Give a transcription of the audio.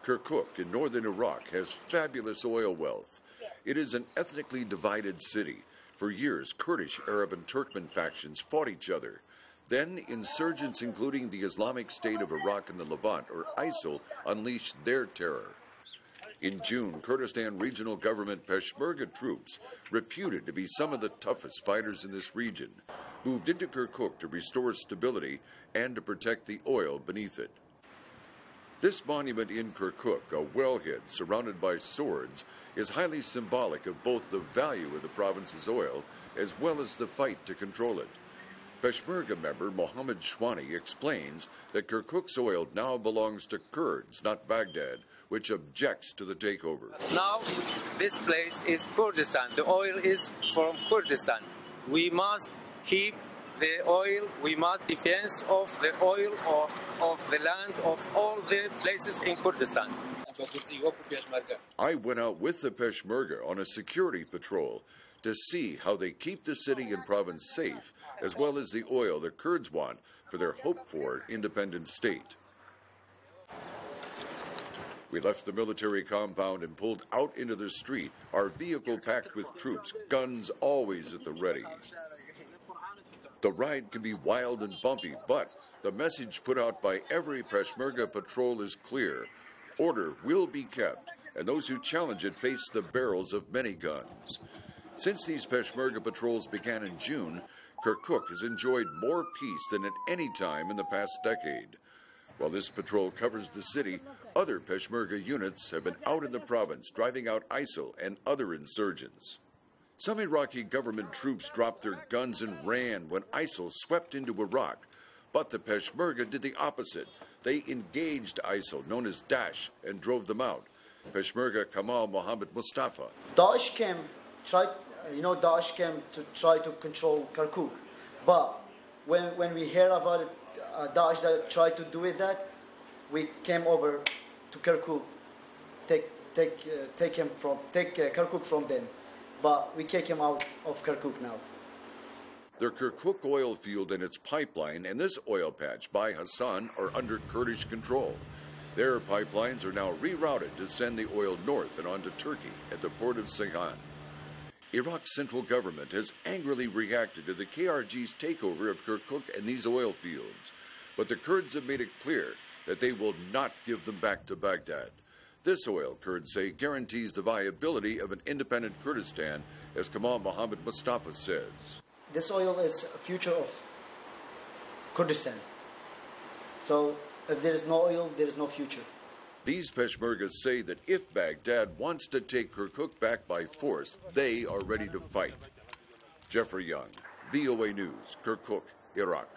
Kirkuk in northern Iraq has fabulous oil wealth. It is an ethnically divided city. For years, Kurdish, Arab, and Turkmen factions fought each other. Then, insurgents, including the Islamic State of Iraq and the Levant, or ISIL, unleashed their terror. In June, Kurdistan regional government Peshmerga troops, reputed to be some of the toughest fighters in this region, moved into Kirkuk to restore stability and to protect the oil beneath it. This monument in Kirkuk, a wellhead surrounded by swords, is highly symbolic of both the value of the province's oil as well as the fight to control it. Peshmerga member Mohammed Shwani explains that Kirkuk's oil now belongs to Kurds, not Baghdad, which objects to the takeover. Now, this place is Kurdistan. The oil is from Kurdistan. We must keep the oil, we must defend of the oil or of the land of all the places in Kurdistan. I went out with the Peshmerga on a security patrol to see how they keep the city and province safe, as well as the oil the Kurds want for their hoped-for independent state. We left the military compound and pulled out into the street, our vehicle packed with troops, guns always at the ready. The ride can be wild and bumpy, but the message put out by every Peshmerga patrol is clear. Order will be kept, and those who challenge it face the barrels of many guns. Since these Peshmerga patrols began in June, Kirkuk has enjoyed more peace than at any time in the past decade. While this patrol covers the city, other Peshmerga units have been out in the province, driving out ISIL and other insurgents. Some Iraqi government troops dropped their guns and ran when ISIL swept into Iraq. But the Peshmerga did the opposite. They engaged ISIL, known as Daesh, and drove them out. Peshmerga Kamal Mohammed Mustafa. Daesh came to try to control Kirkuk. But when we heard about it, Daesh that tried to do it that, we came over to Kirkuk, take Kirkuk from them. But we kick him out of Kirkuk now. The Kirkuk oil field and its pipeline and this oil patch by Hassan are under Kurdish control. Their pipelines are now rerouted to send the oil north and onto Turkey at the port of Ceyhan. Iraq's central government has angrily reacted to the KRG's takeover of Kirkuk and these oil fields. But the Kurds have made it clear that they will not give them back to Baghdad. This oil, Kurds say, guarantees the viability of an independent Kurdistan, as Kamal Mohammed Mustafa says. This oil is the future of Kurdistan. So if there is no oil, there is no future. These Peshmergas say that if Baghdad wants to take Kirkuk back by force, they are ready to fight. Jeffrey Young, VOA News, Kirkuk, Iraq.